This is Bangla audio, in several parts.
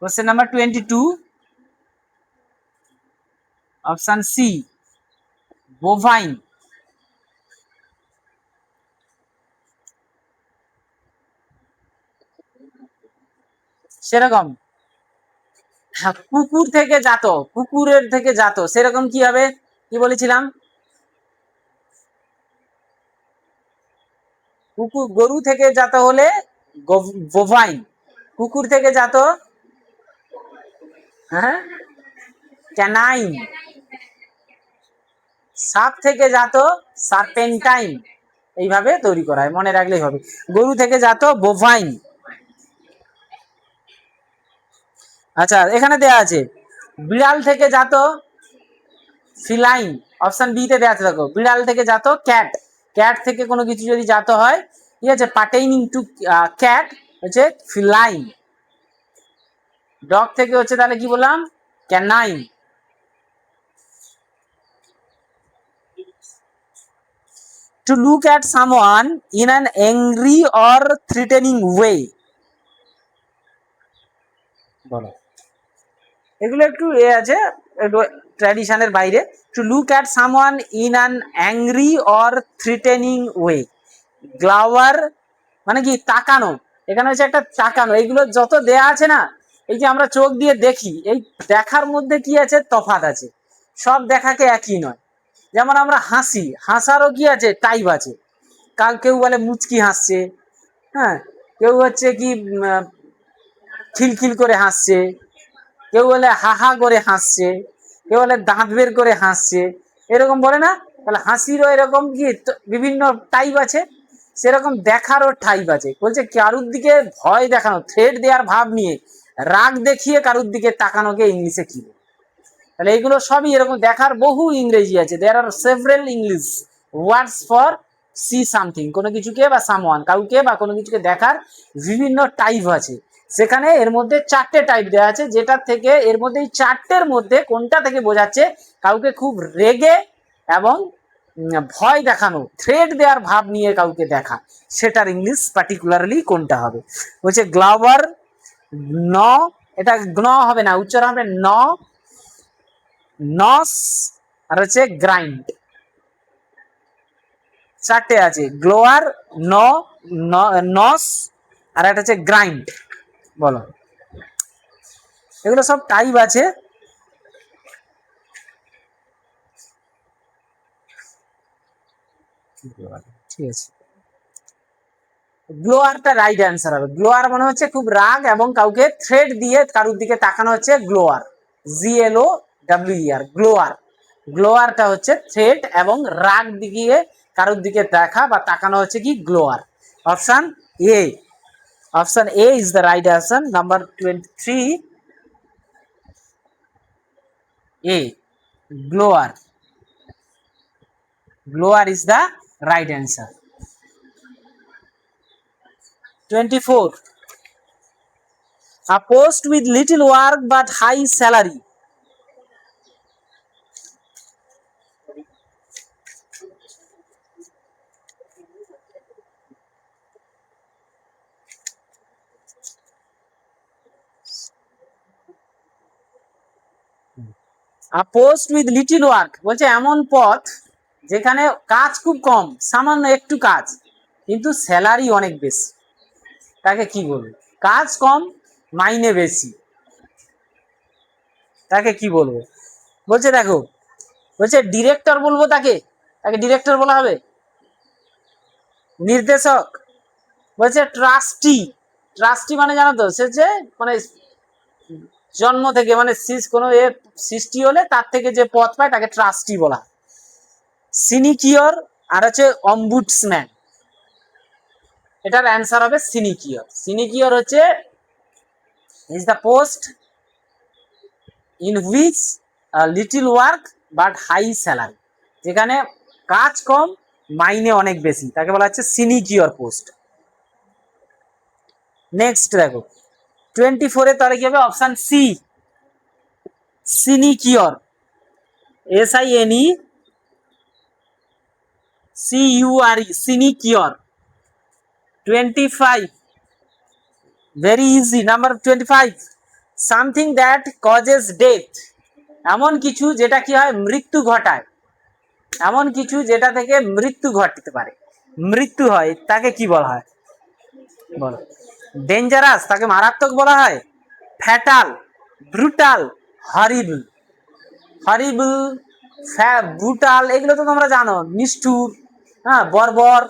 Question number 22, option C bovine. সেরকম কুকুর থেকে জাত, কুকুরের থেকে জাত, সেরকম কি হবে? কি বলেছিলাম? কুকুর, গরু থেকে জাত হলে বোভাইন, কুকুর থেকে জাত হ্যাঁ ক্যানাইন, সাপ থেকে জাত সার্পেন্টাইন। এইভাবে তৈরি করা হয়, মনে রাখলেই হবে। গরু থেকে জাত বোভাইন। আচ্ছা, এখানে দেয়া আছে বিড়াল থেকে জাত ফিলাইন। অপশন বি তে দেয়া আছে, দেখো বিড়াল থেকে জাত ক্যাট। ক্যাট থেকে কোনো কিছু যদি জাত হয়, ঠিক আছে, পার্টেইনিং টু ক্যাট হচ্ছে ফিলাইন। ডগ থেকে হচ্ছে তাহলে কি বললাম? Canine. To look at someone in an angry or threatening way, বলো। এগুলো একটু এ আছে, একটু ট্র্যাডিশনের বাইরে। To look at someone in an angry or threatening way, glower মানে কি? তাকানো। এখানে হচ্ছে একটা তাকানো। এইগুলো যত দেয়া আছে না, এই যে আমরা চোখ দিয়ে দেখি, এই দেখার মধ্যে কি আছে? তফাৎ আছে, সব দেখাকে একই নয়। যেমন আমরা হাসি, হাসারও কি আছে? টাইপ আছে। কেউ বলে মুচকি হাসছে, হ্যাঁ, কেউ হচ্ছে কি খিলখিল করে হাসছে, কেউ বলে হাহা করে হাসছে, কেউ বলে দাঁত বের করে হাসছে, এরকম বলে না? তাহলে হাসিরও এরকম কি বিভিন্ন টাইপ আছে, সেরকম দেখারও টাইপ আছে। বলছে কারুর দিকে ভয় দেখানো, থ্রেট দেওয়ার ভাব নিয়ে রাগ দেখিয়ে কারুর দিকে তাকানোকে ইংলিশে কি? তাহলে এইগুলো সবই এরকম দেখার বহু ইংরেজি আছে। There are several English words for see something, কোনো কিছুকে বা সামওয়ান, কাউকে বা কোনো কিছুকে দেখার বিভিন্ন টাইপ আছে। সেখানে এর মধ্যে 4টে টাইপ দেওয়া আছে, যেটার থেকে এর মধ্যে এই 4টের মধ্যে কোনটা থেকে বোঝাচ্ছে কাউকে খুব রেগে এবং ভয় দেখানো, থ্রেট দেওয়ার ভাব নিয়ে কাউকে দেখা, সেটার ইংলিশ পার্টিকুলারলি কোনটা হবে? বলছে গ্লাওয়ার, ন, এটা গ্ন হবে না, উচ্চারণ হবে ন, নস, আর হচ্ছে গ্রাইন্ড। 4টে আছে, গ্লোয়ার, ন, নস, আর একটা হচ্ছে গ্রাইন্ড। বলো, এগুলো সব টাইপ আছে। ঠিক আছে, গ্লোয়ারটা রাইট অ্যান্সার হবে। গ্লোয়ার মানে হচ্ছে খুব রাগ এবং কাউকে থ্রেড দিয়ে কারুর দিকে তাকানো হচ্ছে গ্লোয়ার, GLOWER, গ্লোয়ার। গ্লোয়ারটা হচ্ছে থ্রেড এবং রাগ দিয়ে কারুর দিকে দেখা বা তাকানো হচ্ছে কি? Glower. Option A, option A is the right answer. Number 23, A, glower. Blower is the right answer. 24. A post with little work but high salary. A post with little work বলছে এমন পথ যেখানে কাজ খুব কম, সামান্য একটু কাজ, কিন্তু স্যালারি অনেক বেশি। তাকে কি বলবো? কাজ কম, মাইনে বেশি, তাকে কি বলবো? বলছে দেখো, বলছে ডিরেক্টর বলবো তাকে, তাকে ডিরেক্টর বলা হবে? নির্দেশক? বলছে ট্রাস্টি। ট্রাস্টি মানে জানো তো, সে যে মানে জন্ম থেকে মানে কোনো এর সৃষ্টি হলে তার থেকে যে পদ পায় তাকে ট্রাস্টি বলা। সিনিকিওর আর হচ্ছে অম্বুডসম্যান, এটার অ্যান্সার হবে সিনিকিওর। সিনিকিওর হচ্ছে is the post in which little work but high salary, যেখানে কাজ কম মাইনে অনেক বেশি, তাকে বলা হচ্ছে সিনিকিওর পোস্ট। নেক্সট দেখো 24 এর তাহলে কি হবে? Option C, sinecure, SINECURE, sinecure. 25, very easy. Number 25, something that causes death, এমন কিছু যেটা কি হয় মৃত্যু ঘটায়, এমন কিছু যেটা থেকে মৃত্যু ঘটতে পারে, মৃত্যু হয়, তাকে কি বলা হয় বলো? ডেঞ্জারাস, তাকে মারাত্মক বলা হয়। ফ্যাটাল, ব্রুটাল, হরিবল। হরিবল, ব্রুটাল এগুলো তো তোমরা জানো, নিষ্ঠুর, হ্যাঁ, বর্বর,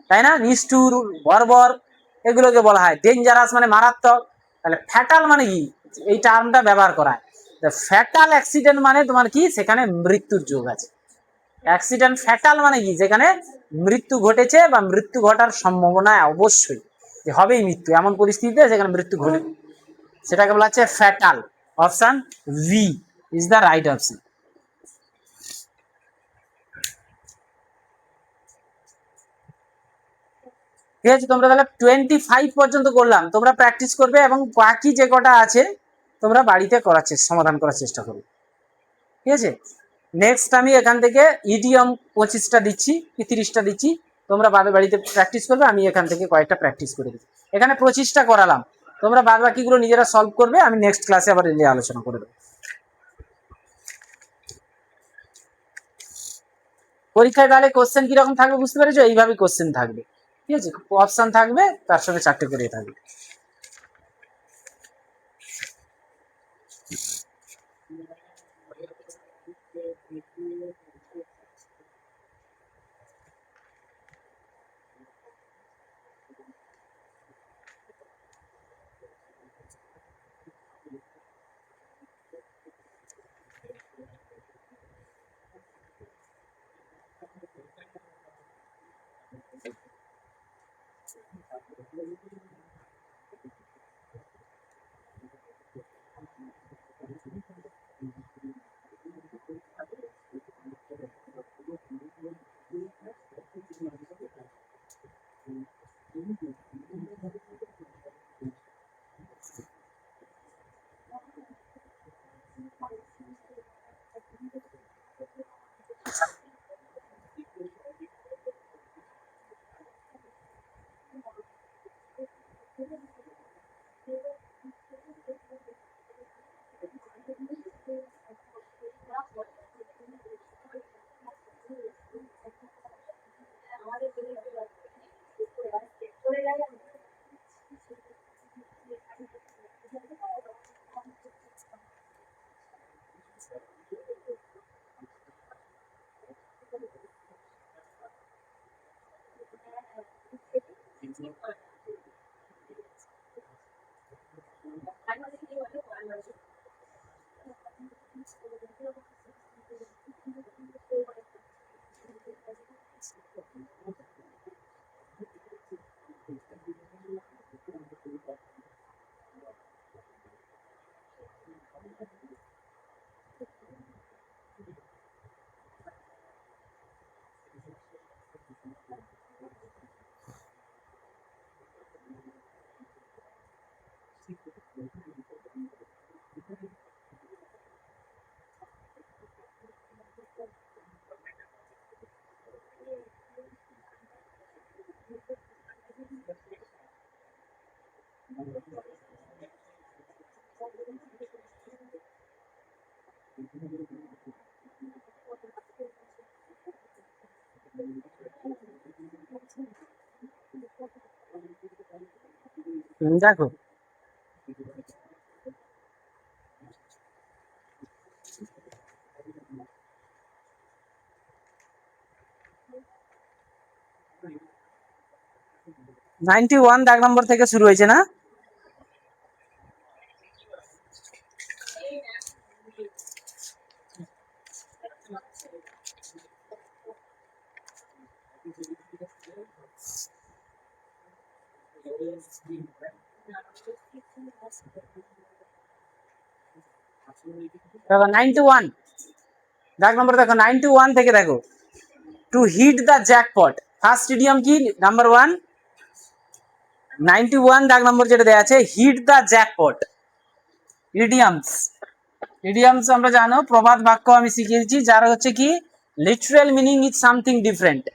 তাই না? নিষ্ঠুর, বর্বর এগুলোকে বলা হয়। ডেঞ্জারাস মানে মারাত্মক। তাহলে ফ্যাটাল মানে কি, এই টার্মটা ব্যবহার করা হয়। ফ্যাটাল অ্যাক্সিডেন্ট মানে তোমার কি, সেখানে মৃত্যুর যোগ আছে। অ্যাক্সিডেন্ট ফ্যাটাল মানে কি, যেখানে মৃত্যু ঘটেছে বা মৃত্যু ঘটার সম্ভাবনা অবশ্যই, যে হবেই মৃত্যু, এমন পরিস্থিতিতে যেখানে মৃত্যু ঘটে, সেটাকে বলা হচ্ছে fatal. Option V is the right option. ঠিক আছে, তোমরা তাহলে 25 পর্যন্ত করলাম, তোমরা প্র্যাকটিস করবে এবং বাকি যে কটা আছে তোমরা বাড়িতে করার সমাধান করার চেষ্টা করবে। ঠিক আছে, নেক্সট আমি এখান থেকে ইডিয়ম 25টা দিচ্ছি কি 30টা দিচ্ছি, তোমরা বাড়িতে প্র্যাকটিস করবে, আমি এখান থেকে কয়েকটা প্র্যাকটিস করে দিচ্ছি। এখানে 25টা করালাম, তোমরা বাদ বাকিগুলো নিজেরা সলভ করবে, আমি নেক্সট ক্লাসে আবার নিয়ে আলোচনা করে দেবো। পরীক্ষায় তাহলে কোশ্চেন কিরকম থাকবে বুঝতে পেরেছো? এইভাবেই কোশ্চেন থাকবে। ঠিক আছে, অপশন থাকবে, তার সঙ্গে 4টে করে থাকবে। দেখো, নাইনটি ওয়ান দাগ নম্বর থেকে শুরু হয়েছে না? দেখো 91 দাগ নম্বর, দেখো 91 থেকে দেখো, to hit the jackpot, first idiom কি নাম্বার 1, 91 দাগ নম্বর যেটা দেওয়া আছে, hit the jackpot. Idioms, idioms আমরা জানো প্রবাদ বাক্য আমি শিখিয়েছি, যার হচ্ছে কি literal meaning is something different,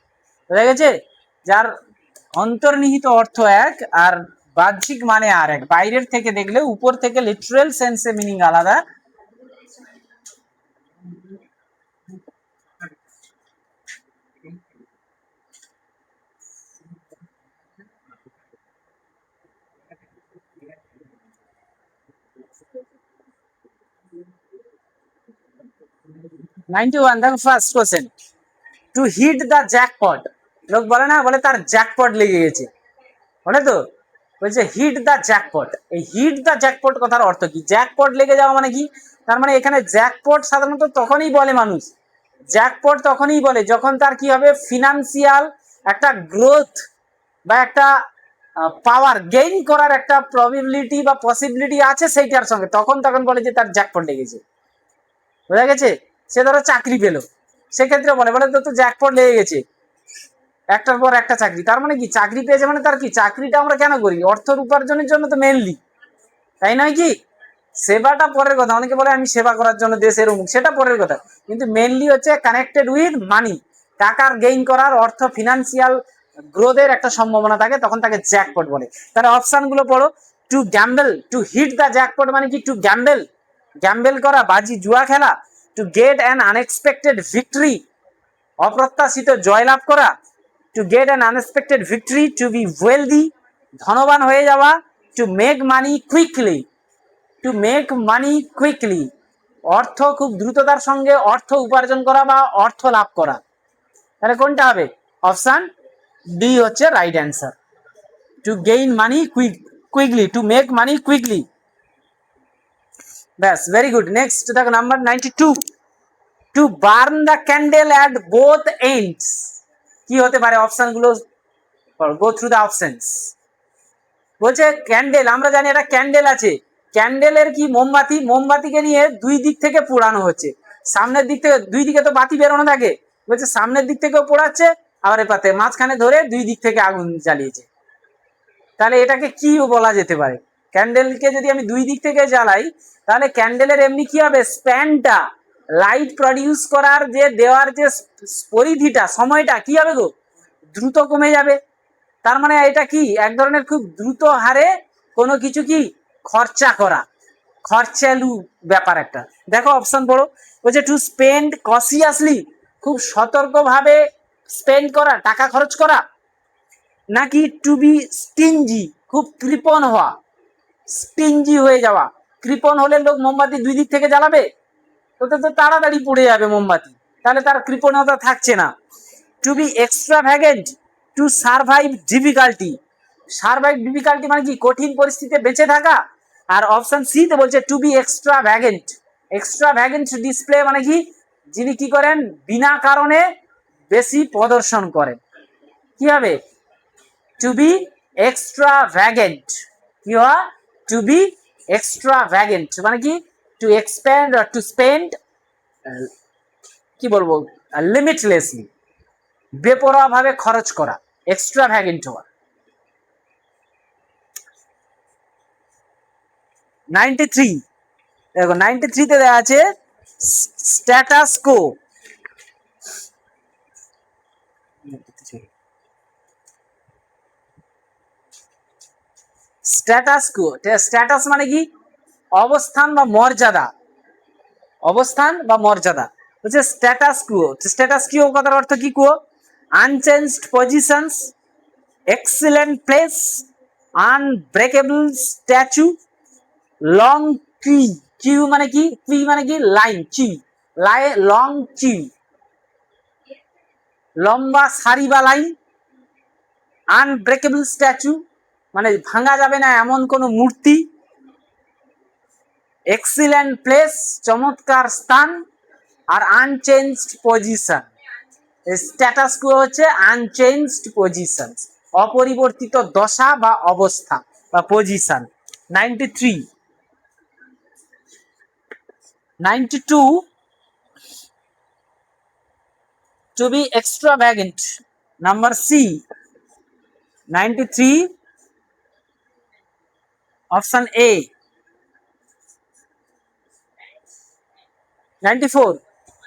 বুঝা গেছে? যার অন্তর্নিহিত অর্থ এক আর বাহ্যিক মানে আর এক, বাইরের থেকে দেখলে, উপর থেকে লিটারাল সেন্সে মিনিং আলাদা। নাইনটি ওয়ান, দেখো first question, to hit the jackpot. লোক বলে না, বলে তার জ্যাকপট লেগে গেছে, বলে তো, বলছে হিট দ্য জ্যাকপট। এই হিট দ্য জ্যাকপট কথার অর্থ কি? জ্যাকপট লেগে যাওয়া মানে কি? তার মানে এখানে জ্যাকপট সাধারণত তখনই বলে মানুষ, জ্যাকপট তখনই বলে যখন তার কি হবে, ফিনান্সিয়াল একটা গ্রোথ বা একটা পাওয়ার গেইন করার একটা প্রবাবিলিটি বা পসিবিলিটি আছে সেইটার সঙ্গে, তখন বলে যে তার জ্যাকপট লেগেছে। বোঝা গেছে? সে ধরো চাকরি পেলো, সেক্ষেত্রে বলে বলে তো জ্যাকপট লেগে গেছে, একটার পর একটা চাকরি। তার মানে কি, চাকরি পেয়েছে মানে তার কি, চাকরিটা আমরা কেন করি? অর্থ উপার্জনের জন্য তো মেনলি, তাই নয় কি? সেবাটা পরের কথা, অনেকে বলে আমি সেবা করার জন্য দেশের অমুক, সেটা পরের কথা, কিন্তু মেনলি হচ্ছে কানেক্টেড উইথ মানি, টাকার গেইন করার, অর্থ ফিনান্সিয়াল গ্রোথের একটা সম্ভাবনা থাকে, তখন তাকে জ্যাকপট বলে। তাহলে অপশন গুলো পড়ো। To gamble, to hit the jackpot মানে কি? টু গ্যাম্বল, গ্যাম্বল করা, বাজি জুয়া খেলা। To get an unexpected victory, অপ্রত্যাশিত জয়লাভ করা। To get an unexpected victory, to be wealthy, ধনবান হয়ে যাওয়া। To make money quickly, to make money quickly, অর্থ খুব দ্রুততার সঙ্গে অর্থ উপার্জন করা বা অর্থ লাভ করা। তাহলে কোনটা হবে? অপশন ডি হচ্ছে right answer, to gain money quickly, to make money quickly. ব্যাস, ভেরি গুড। নেক্সট দেখো number 92, to burn the candle at both ends. কি হতে পারে? অপশন গুলো গো থ্রু দ্য অপশনস। বলছে ক্যান্ডেল, আমরা জানি এটা ক্যান্ডেল আছে, ক্যান্ডেলের কি মোমবাতি, মোমবাতিকে নিয়ে দুই দিক থেকে পোড়ানো হচ্ছে, সামনের দিক থেকে, দুই দিকে তো বাতি বেরোনো থাকে, বলছে সামনের দিক থেকেও পোড়াচ্ছে, আবার এপাতে মাঝখানে ধরে দুই দিক থেকে আগুন জ্বালিয়েছে। তাহলে এটাকে কি বলা যেতে পারে? ক্যান্ডেলকে যদি আমি দুই দিক থেকে জ্বালাই, তাহলে ক্যান্ডেলের এমনি কি হবে, স্প্যানটা, লাইট প্রডিউস করার যে দেওয়ার যে পরিধিটা, সময়টা কি হবে গো, দ্রুত কমে যাবে। তার মানে এটা কি, এক ধরনের খুব দ্রুত হারে কোনো কিছু কি খরচা করা, খরচালু ব্যাপার একটা। দেখো অপশন পড়ো, বলছে টু স্পেন্ড কসিয়াসলি, খুব সতর্কভাবে স্পেন্ড করা, টাকা খরচ করা। নাকি টু বি স্টিনজি, খুব কৃপণ হওয়া, স্টিনজি হয়ে যাওয়া। কৃপণ হলে লোক মোমবাতি দুই দিক থেকে জ্বালাবে, ওটা তো তাড়াতাড়ি পড়ে যাবে মোমবাতি, তাহলে তার কৃপণতা থাকছে না। To be extravagant, to survive difficulty, survive difficulty মানে কি, কঠিন পরিস্থিতিতে বেঁচে থাকা। আর অপশন সি তে বলছে টু বি এক্সট্রাভ্যাগেন্ট, এক্সট্রাভ্যাগেন্ট ডিসপ্লে মানে কি, যিনি কি করেন, বিনা কারণে বেশি প্রদর্শন করেন। কি হবে? টু বি এক্সট্রাভ্যাগেন্ট, কি হয়? টু বি এক্সট্রাভ্যাগেন্ট মানে কি, টু এক্সপ্যান্ড, টু স্পেন্ড, কি বলবো, লিমিটলেসলি, বেপরোয়া ভাবে খরচ করা, এক্সট্রাভ্যাগেন্ট হওয়া। 93, দেখো 93 তে দেওয়া আছে স্ট্যাটাস কো। স্ট্যাটাস কো, স্ট্যাটাস মানে কি, অবস্থান বা মর্যাদা, অবস্থান বা মর্যাদা হচ্ছে স্ট্যাটাস কুও। স্ট্যাটাস কিও কথার অর্থ কি? Quo unchanged positions, excellent place, unbreakable statue, long কি, কিউ মানে কি, কি মানে কি, লাইন, কি লাই, লং কি, লম্বা সারি বা লাইন। আনব্রেকেবল স্ট্যাচু মানে ভাঙা যাবে না এমন কোন মূর্তি। এক্সিলেন্ট প্লেস চমৎকার স্থান। আর আনচেঞ্জড পজিশন, স্ট্যাটাস কো হচ্ছে আনচেঞ্জড পজিশন, অপরিবর্তিত দশা বা অবস্থা বা position. 93, 92, to be extravagant, number C, 93, option A. 94,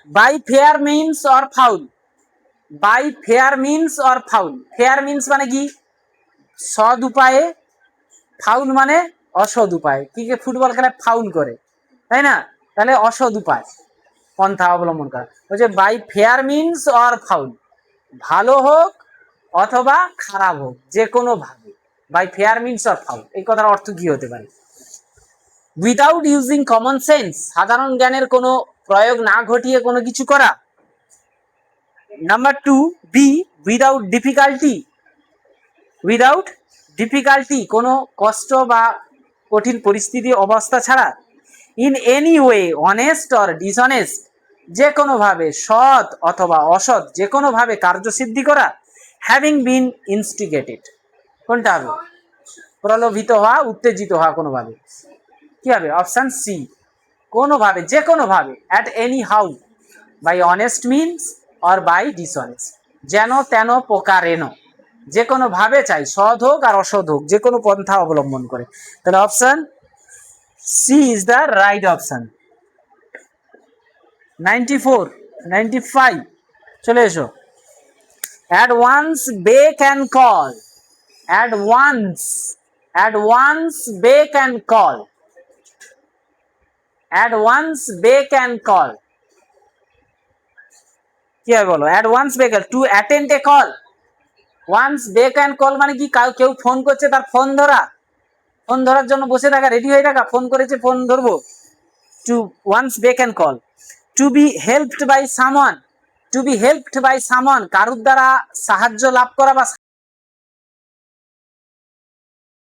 by fair means or foul, by fair means or foul, fair means মানে কি, সৎ উপায়ে ফাউল মানে অসৎ উপায়, কি ফুটবল খেলায় ফাউল করে, তাই না? তাহলে অসৎ উপায় পন্থা অবলম্বন করা বলছে by fair means or foul, ভালো হোক অথবা খারাপ হোক, যে কোনো ভাবে, by fair means or foul, এই কথার অর্থ কি হতে পারে? উইদাউট ইউজিং কমন সেন্স, সাধারণ জ্ঞানের কোনো প্রয়োগ না ঘটিয়ে কোনো কিছু করা। Number 2 B without difficulty, without difficulty কোনো কষ্ট বা কঠিন পরিস্থিতি অবস্থা ছাড়া। In any way honest or dishonest, যে কোনোভাবে সৎ অথবা অসৎ, যে কোনোভাবে কার্যসিদ্ধি করা। হ্যাভিং বিন ইনস্টিগেটেড, কোনটা হবে? প্রলোভিত হওয়া, উত্তেজিত হওয়া কোনোভাবে, কি হবে? অপশন সি, কোনোভাবে, যে কোনোভাবে। At any how, by honest means or by dishonest, যেন তেন প্রকারেণ, যে কোনো ভাবে চাই, সৎ হোক আর অসৎ হোক, যে কোনো পন্থা অবলম্বন করে। তাহলে option C is the right option. 94, 95, চলে এসো। At one's beck and call, at one's, at one's beck and call, at one's beck and call, কি হয় বলো? At one's beck, to attend a call. One's beck and call মানে কি? কেউ ফোন করছে, তার ফোন ধরা, ফোন ধরার জন্য বসে থাকা, রেডি হয়ে থাকা, ফোন করেছে ফোন ধরবো, to one's beck and call. To be helped by someone, to be helped by someone, কারুর দ্বারা সাহায্য লাভ করা বা